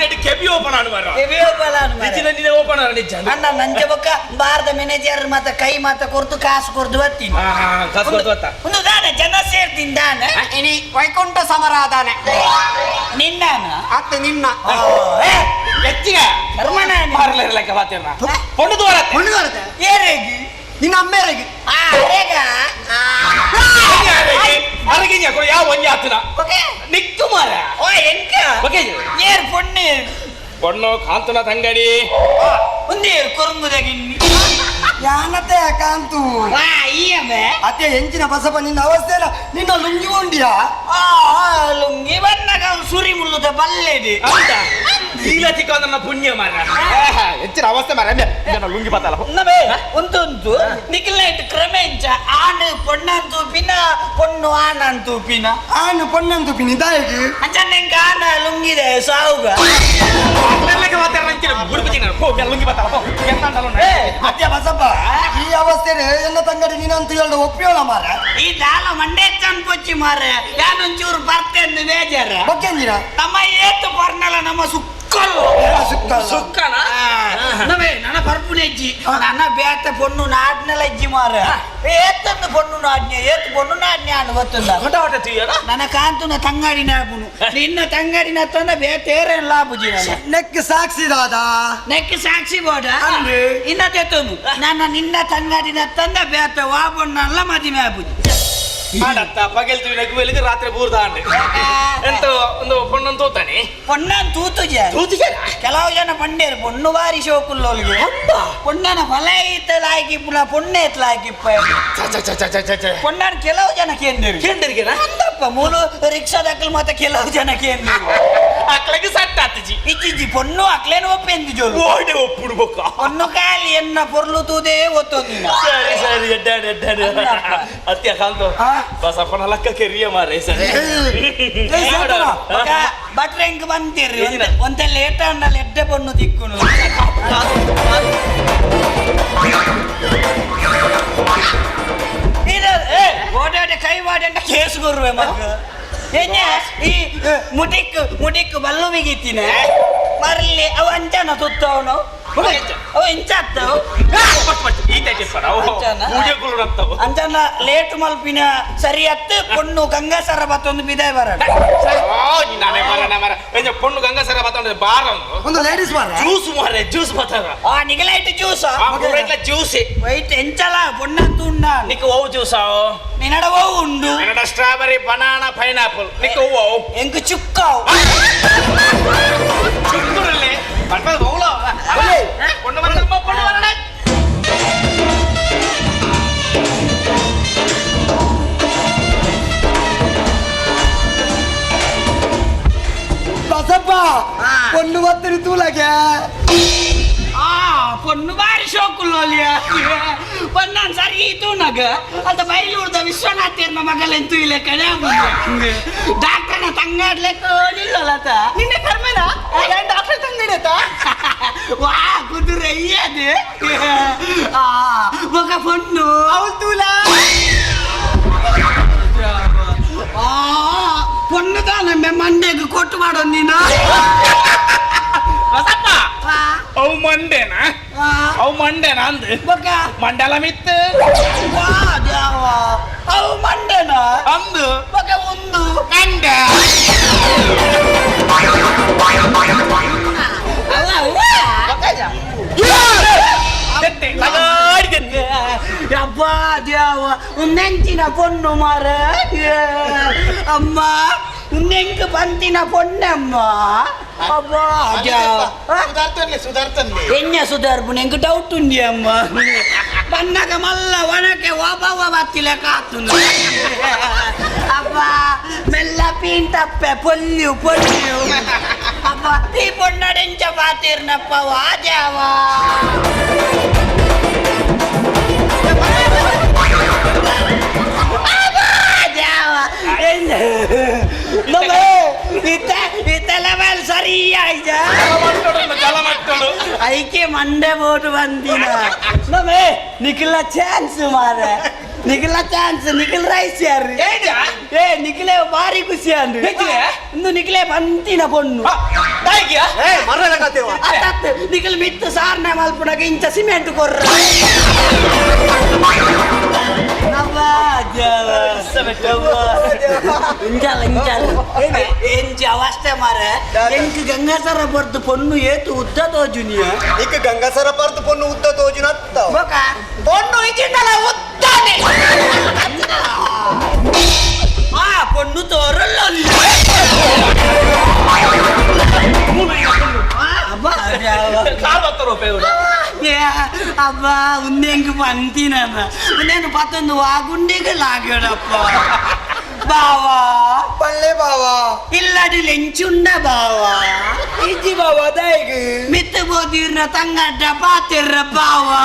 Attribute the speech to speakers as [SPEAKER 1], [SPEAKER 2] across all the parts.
[SPEAKER 1] net KB open ಆಡು ಮಾರ
[SPEAKER 2] KB open ಆಡು ಮಾರ
[SPEAKER 1] ನಿಜ ಓಪನ್ ಆಡು ನಿಜ
[SPEAKER 2] ಅಣ್ಣ ನಂಜ ಬೊಕ್ಕ ಬಾರದ ಮ್ಯಾನೇಜರ್ ಮತ್ತೆ ಕೈ ಮಾತ ಕೊರ್ತು ಕಾಸು ಕೊರ್ದು ಬತ್ತೀನಿ
[SPEAKER 1] ಕಾಸು ಕೊರ್ದು ಬತ್ತ
[SPEAKER 2] ಒಂದು ದಾನ ಜನ ಸೇರ್ತೀನಿ ದಾನ
[SPEAKER 3] ಇನಿ ವೈಕುಂಠ ಸಮರಾಧಾನೆ
[SPEAKER 2] ನಿನ್ನಾನ
[SPEAKER 3] ಅತ್ತೆ ನಿನ್ನ
[SPEAKER 1] ಹೆಚ್ಚಿಗ
[SPEAKER 2] ಕರ್ಮನ
[SPEAKER 1] ಮಾರಲಿರ್ಲಕ್ಕ ಬಾತೇನ ಪೊಂಡು ದೋರತ್ತೆ
[SPEAKER 2] ಏರೇಗಿ
[SPEAKER 3] ನಿನ್ನ ಅಮ್ಮೇರೆಗೆ
[SPEAKER 2] ಅರೇಗ
[SPEAKER 1] ಅರಗಿnya ko ಯಾವ ಒಂಜಿ ಆತನ
[SPEAKER 2] ಓಕೆ
[SPEAKER 1] ನಿಕ್ಕು ಮಾರ
[SPEAKER 2] ಓ ಎಂಕ
[SPEAKER 1] ಓಕೆ
[SPEAKER 2] ಏರ್ ಪೊಣ್ಣೆ
[SPEAKER 1] ಪೊಣ್ಣು ಕಾಂತನ ತಂಗಡಿ
[SPEAKER 2] ಒಂದೇ ಕೊರಂಗುದಗಿನ್ನಿ
[SPEAKER 3] ಯಾನತೆ ಕಾಂತು
[SPEAKER 2] ವಾ ಈಯಮೆ
[SPEAKER 3] ಅತ್ತೆ ಎಂಚಿನ ಬಸಪ್ಪ ನಿನ್ನ ಅವಸ್ಥೆ ಇಲ್ಲ ನಿನ್ನ ಲುಂಗಿ ಉಂಡಿಯಾ
[SPEAKER 2] ಲುಂಗಿ ಬನ್ನಗ ಸುರಿ ಮುಳ್ಳುದ ಬಲ್ಲೆದೆ
[SPEAKER 1] ಅಂತ ಈಲ ಚಿಕ್ಕವನ ಪುಣ್ಯ ಮಾರ ಹೆಚ್ಚಿನ ಅವಸ್ಥೆ ಮಾರ ನನ್ನ ಲುಂಗಿ ಬತ್ತಲ್ಲ
[SPEAKER 2] ನಮೇ ಒಂದೊಂದು ನಿಖಿಲೈಟ್ ಕ್ರಮೇಂಚ ಆಣ್ ಪೊಣ್ಣಂತು ಪಿನ ಪೊಣ್ಣು ಆಣಂತು ಪಿನ
[SPEAKER 3] ಆನು ಪೊನ್ನಂತು ಪಿನಿದಾಯಿಗೆ
[SPEAKER 2] ಅಂಚನ್ನೆಂಕ ಆನ ಲುಂಗಿದೆ ಸಾವುಗ
[SPEAKER 1] ಅಲ್ಲಕ್ಕೆ ಮಾತಾಡ ಅಂಚಿನ ಗುಡುಪುಜಿ ನಾನು ಹೋಗಿ ಲುಂಗಿ ಬತ್ತಲ್ಲ ಎಂತಂಡಲ್ಲ
[SPEAKER 3] ಅತ್ತೆ ಬಸಪ್ಪ ಈ ಅವಸ್ಥೆ ಎನ್ನ ತಂಗಡಿ ನೀನಂತೂ ಹೇಳ್ದ ಒಪ್ಪಿಯೋಳ ಮಾರ
[SPEAKER 2] ಈ ದಾಲ ಮಂಡೆ ಚನ್ಪೊಚ್ಚಿ ಮಾರೆ ಯಾನೊಂಚೂರು ಬರ್ತೇನೆ ಬೇಜಾರ
[SPEAKER 3] ಬಕ್ಕೆಂಜಿನ
[SPEAKER 2] ನಮ್ಮ ಏತು ಬರ್ನಲ್ಲ ನಮ್ಮ ಸುಕ್ಕಲು
[SPEAKER 1] ಸುಕ್ಕನ
[SPEAKER 2] ನವೇ ನನ್ನ ಬರ್ಪುನೆ ಅಜ್ಜಿ ನನ್ನ ಬೇತ ಪೊಣ್ಣು ನಾಡ್ನೆಲ್ಲ ಅಜ್ಜಿ ಮಾರ ಏತಂದು ಪೊಣ್ಣು ನಾಡ್ನೆ ಏತು ಪೊಣ್ಣು ನಾಡ್ನೆ ಅನ್ನು ಗೊತ್ತುಂಡ
[SPEAKER 1] ಹೊಟ ಹೊಟ ತೀಯನ
[SPEAKER 2] ನನ್ನ ಕಾಂತುನ ತಂಗಾಡಿನ ಹಾಪುನು ನಿನ್ನ ತಂಗಾಡಿನ ತಂದ ಬೇತೇರೇನ್ ಲಾಭುಜಿ ನಾನು
[SPEAKER 3] ನೆಕ್ ಸಾಕ್ಷಿ ದಾದಾ
[SPEAKER 2] ನೆಕ್ ಸಾಕ್ಷಿ ಬೋಡ ಇನ್ನ ತೆತ್ತನು ನನ್ನ ನಿನ್ನ ತಂಗಾಡಿನ ತಂದ ಬೇತ ವಾಬಣ್ಣಲ್ಲ ಮದಿಮೆ ಹಾಪುಜಿ
[SPEAKER 1] ಮಾಡತ್ತ ಪಗೆಲ್ತೀವಿ ನಗುವೆಲಿಗೆ ರಾತ್ರಿ ಬೂರ್ದಾಂಡೆ ಎಂತ ಒಂದು ಪೊಣ್ಣನ್ನು ತೋತಾನೆ
[SPEAKER 2] ಪೊಣ್ಣನ್ ತೂತುಜ ಕೆಲವು ಜನ ಪಂಡೇರು ಪೊಣ್ಣು ಬಾರಿ ಶೋಕುಲ್ಲೋಲ್ಗೆ ಪೊಣ್ಣನ ಫಲ ಇತ್ತಲಾಗಿಪ್ಪುನ ಪೊಣ್ಣೆ ಎತ್ತಲಾಗಿಪ್ಪ ಪೊಣ್ಣನ್ ಕೆಲವು ಜನ ಕೇಂದ್ರಿಗೆ ಅಂದಪ್ಪ ಮೂಲು ರಿಕ್ಷಾ ದಕ್ಕಲ್ ಮತ್ತೆ ಕೆಲವು ಜನ ಕೇಂದ್ರಿಗೆ
[SPEAKER 1] ಅಕ್ಳಿಗೆ ಸಟ್ಟ ಆತಜಿ
[SPEAKER 2] ಇಜ್ಜಿ ಪೊಣ್ಣು ಅಕ್ಲೇನು ಒಪ್ಪೆಂದು ಜೋಲು
[SPEAKER 1] ಓಡಿ ಒಪ್ಪುಡ್ಬೇಕ
[SPEAKER 2] ಪೊಣ್ಣು ಕಾಲಿ ಎನ್ನ ಪೊರ್ಲು ತೂದೇ ಒತ್ತೊಂದಿನ
[SPEAKER 1] ಸರಿ ಸರಿ ಎಡ್ಡಾಡಿ ಅತ್ಯ ಕಾಂತು ಬಸಪ್ಪನ ಲಕ್ಕ ಕೆರಿಯ ಮಾರೇ ಸರಿ
[SPEAKER 2] ಬಟ್ರೆ ಹೆಂಗ್ ಬಂತೀರಿ ಒಂದ ಲೇಟ್ ಅಣ್ಣಲ್ಲಿ ಎಡ್ಡೆ ಪೊಣ್ಣು ತಿಕ್ಕುನು ಓಡಾಡಿ ಕೈ ಮಾಡಿ ಅಂತ ಕೇಸ್ ಕೊರುವೆ ಮಗ ಏನ ಈ ಮುಟಿಕ್ ಬಲ್ಲು ಬಿಗಿತ್ತಿನ ಮರಲಿ ಅವ ಅಂಚನ ತುತ್ತವನು ಅವ ಇಂಚಾತ್ತವು ಅಂಚನ ಲೇಟ್ ಮಲ್ಪಿನ ಸರಿ ಅತ್ತು ಪೊಣ್ಣು ಗಂಗಾಸರ ಬತ್ತೊಂದು ಬಿದಾಯ ಬರ
[SPEAKER 1] ಪೊಣ್ಣು ಗಂಗಾಸರ ಬತ್ತ ಬಾರ
[SPEAKER 3] ಒಂದು ಲೇಡೀಸ್ ಮಾರ
[SPEAKER 1] ಜ್ಯೂಸ್ ಮಾರೆ ಜ್ಯೂಸ್ ಬತ್ತಾರ
[SPEAKER 2] ನಿಗಲೈಟ್ ಜ್ಯೂಸ್
[SPEAKER 1] ಜ್ಯೂಸ್
[SPEAKER 2] ವೈಟ್ ಎಂಚಲ ಪೊಣ್ಣಂತು ಉಂಡ
[SPEAKER 1] ನಿಕ್ಕ ಓವ್ ಜ್ಯೂಸ್
[SPEAKER 2] ನಿನ್ನಡ ಓವ್ ಉಂಡು
[SPEAKER 1] ನಿನ್ನಡ ಸ್ಟ್ರಾಬೆರಿ ಬನಾನಾ ಪೈನಾಪಲ್ ನಿಕ್ಕ ಓವ್
[SPEAKER 2] ಎಂಕ್ ಚುಕ್ಕಾವ್
[SPEAKER 1] ಚುಕ್ಕುರಲ್ಲೇ ಬಟ್ಟ ಓವ್ಲ ಪೊಣ್ಣು ಬರಮ್ಮ ಪೊಣ್ಣು ಬರಣ
[SPEAKER 3] ಬಸಪ್ಪ ಪೊಣ್ಣು ಬತ್ತರಿ ತೂಲಗೆ
[SPEAKER 2] ಪೊಣ್ಣು ಬಾರಿ ಶೋಕುಲ್ಲೋಲಿಯ ಪೊಣ್ಣನ್ ಸರಿ ಇತ್ತು ನಗ ಅಂತ ಬೈಲೂರ್ದ ವಿಶ್ವನಾಥೇರ್ನ ಮಗಲೆಂತೂ ಇಲ್ಲ ಕಡೆ ಡಾಕ್ಟರ್ನ ತಂಗಾಡ್ಲೆಕ್ಕ ನಿಲ್ಲಲತ
[SPEAKER 3] ನಿನ್ನೆ ಕರ್ಮೇನ ಡಾಕ್ಟರ್ ತಂಗಿಡತ
[SPEAKER 2] ವಾ ಕುದುರೆ ಅಯ್ಯದೆ ಮಗ ಪೊಣ್ಣು
[SPEAKER 3] ಅವಳು ತೂಲ
[SPEAKER 2] ಪೊಣ್ಣು ತಾನಮ್ಮೆ ಮಂಡೆಗೆ ಕೊಟ್ಟು ಮಾಡೋ ನೀನು
[SPEAKER 1] ಅವು ಮಂಡೇನಾ ಅವು ಮಂಡೇನಾ ಅಂದ್ ಮಂಡಲ ಮಿತ್ತು
[SPEAKER 2] ಅವು ಮಂಡೆನ
[SPEAKER 1] ಅಂದು
[SPEAKER 2] ಮಗ ಒಂದು
[SPEAKER 1] ಕಂಡ
[SPEAKER 2] ಅಬ್ಬ ದ್ಯಾವ ನೆಂಚಿನ ಪೊಣ್ಣು ಮಾರ ಅಮ್ಮ ನೆಂಕ್ ಬಂತಿನ ಪೊಣ್ಣಮ್ಮ ಅಬ್ಬ ಎಣ್ಣ ಸುಧಾರ್ಪು ನೆಂಕ್ ಡೌಟ್ ಉಂಡಿ ಅಮ್ಮ ಬಂದಾಗ ಮಲ್ಲ ಒಣಕೆ ಒಬ್ಬ ಬತ್ತಿಲೆ ಕಾತು ಅಬ್ಬ ಮೆಲ್ಲ ಪೀಂಟಪ್ಪೆ ಪೊಲ್ಲು ಅಬ್ಬ ಈ ಪೊಣ್ಣಡೆಂಚ ಪಾತಿರ್ನಪ್ಪ ವಾದ್ಯಾವ ಇತ್ತ ಲೆವೆಲ್ ಸರಿ ಆಯ್ತಾ
[SPEAKER 1] ಜಲ ಮಟ್ಟ
[SPEAKER 2] ಐಕೆ ಮಂಡೆ ಬೋಟು ಬಂದಿನ ನಮೇ ನಿಖಿಲ ಚಾನ್ಸ್ ಮಾರ ನಿಖಿಲ ಚಾನ್ಸ್ ನಿಖಿಲ್ ರೈಸ್ ಯಾರು ಏ ನಿಖಿಲೆ ಬಾರಿ ಖುಷಿ ಅಂದ್ರು ಇಂದು ನಿಖಿಲೆ ಬಂತಿನ ಪೊಣ್ಣು ನಿಖಿಲ್ ಮಿತ್ತು ಸಾರ್ನೆ ಮಲ್ಪುನಾಗ ಇಂಚ ಸಿಮೆಂಟ್ ಕೊರ್ರ ಎಂಚ ಅವಸ್ಥೆ ಮಾರ ಎಂಕ್ ಗಂಗಾಸರ ಬರ್ದು ಪೊಣ್ಣು ಏತು ಉದ್ದ ತೋಜುನಿಯ
[SPEAKER 3] ಇಕ್ಕ ಗಂಗಸರ ಪರ್ದು ಪೊಣ್ಣು ಉದ್ದ ತೋಜಿನ
[SPEAKER 2] ಪೊಣ್ಣು ಇಜಿಂಡಲ ಉದ್ದಾನೆ ಆ ಪೊಣ್ಣು ತೋರಲ್ಲ అబ్బా ఉంది ఇంక పంతినమ్మా నేను పత్తంది వాగుండేకి లాగాడప్ప బావా
[SPEAKER 3] పల్లె బావా
[SPEAKER 2] ఇల్లడి లెంచుండ బావా
[SPEAKER 3] ఇజ్జి బావా దాయికి
[SPEAKER 2] మిత్తబోదీర్న తంగడ్డ పాతిర్ర బావా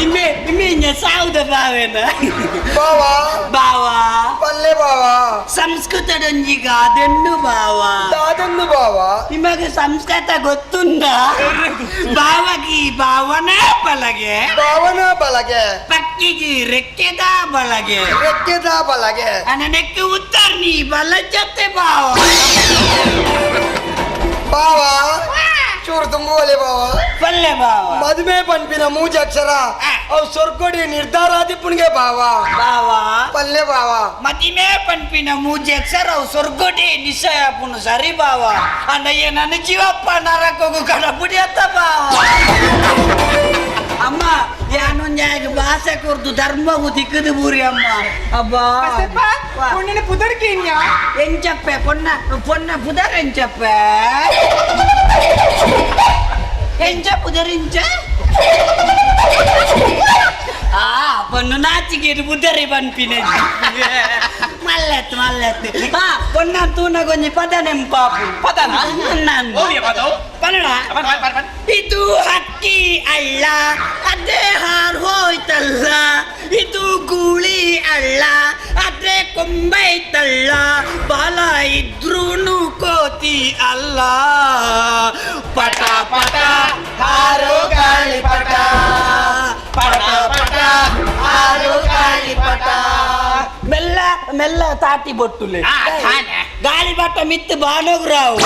[SPEAKER 2] ఇమ్మే ఇమ్మే సావుద బావేనా
[SPEAKER 3] బావా
[SPEAKER 2] బావా
[SPEAKER 3] పల్లె బావా
[SPEAKER 2] ಸಂಸ್ಕೃತದೊಂಜಿ ಗಾದೆನ್ನು ಬಾವಾ
[SPEAKER 3] దాదన్ను బావా
[SPEAKER 2] ನಿಮಗೆ ಸಂಸ್ಕೃತ ಗೊತ್ತುಂಟಾ ಬಾವಗಿ ಭಾವನ ಬಲಗೆ
[SPEAKER 3] ಭಾವನ ಬಲಗೆ
[SPEAKER 2] ಪಕ್ಕಿಗೆ ರೆಕ್ಕೆದ ಬಲಗೆ
[SPEAKER 3] ರೆಕ್ಕೆದ ಬಲಗೆ
[SPEAKER 2] ನನಕ್ಕೆ ಉತ್ತರ ನೀ ಬಲ ಜೊತೆ ಬಾವ
[SPEAKER 3] బావా చూడు తుంగోలే బావా
[SPEAKER 2] ಬಲ್ಲೆ ಬಾವ
[SPEAKER 3] మధుమే పంపిన మూజక్షర అవు సొర్గొడి నిర్ధారాది పుణ్గే బావా
[SPEAKER 2] ಬಾವ
[SPEAKER 3] పల్లె బావా
[SPEAKER 2] ಮದಿಮೆ ಪನ್ಪಿನ ಮೂಜೆ ಅಕ್ಷರ ಅವು ಸ್ವರ್ಗೋಡಿ ನಿಶ್ಚಯ ಪುಣ್ಯ ಸರಿ ಬಾವ ಅಣ್ಣಯ್ಯ ನನ್ನ ಜೀವಪ್ಪ ನರಕೋಗು ಕಡಪುಡಿ ಅತ್ತ ಬಾವ ಅಮ್ಮ ಯಾನೊಂಜಾಗ ಭಾಷೆ ಕೊರ್ದು ಧರ್ಮವು ದಿಕ್ಕದು ಬೂರಿ ಅಮ್ಮ ಅಬ್ಬಾ
[SPEAKER 4] பொண்ணு புதர்க்கீங்க
[SPEAKER 2] ಎಂಚಪ್ಪೆ ಪೊನ್ನ ಪೊನ್ನ ಪುದರ್ ಎಂಚಪ್ಪೆ ಎಂಚ ಪುದರ್ ಎಂಚ ಆ ಪೊನ್ನು ನಾಚಿಕೆಡು ಪುದರಿ ಪನ್ಪಿನೆ ಮಲ್ಲೆತ್ ಮಲ್ಲೆತ್ ಆ ಪೊನ್ನ ತೂನ ಗೊಂಜಿ ಪದ ನೆಂಪಾಪು
[SPEAKER 1] ಪದನ
[SPEAKER 2] ನಾನು ಕನ್ನಡ ಇದು ಹಕ್ಕಿ ಅಲ್ಲ ಅದೇ ಹಾರ್ ಹೋಯ್ತಲ್ಲ ಇದು ಗೂಳಿ ಅಲ್ಲ ಅದೇ ಕೊಂಬೈತಲ್ಲ ಬಾಲ ಇದ್ರೂನು ಕೋತಿ ಅಲ್ಲ ಪಟ ಪಟ ಹಾರೋ ಗಾಳಿ ಪಟ ಪಟ ಪಟ ಹಾರೋ ಗಾಳಿ ಪಟ ಮೆಲ್ಲ ಮೆಲ್ಲ ತಾಟಿ ಬೊಟ್ಟುಲೆ ಗಾಳಿ ಪಟ ಮಿತ್ತು ಬಾನೋಗ್ರಾವ್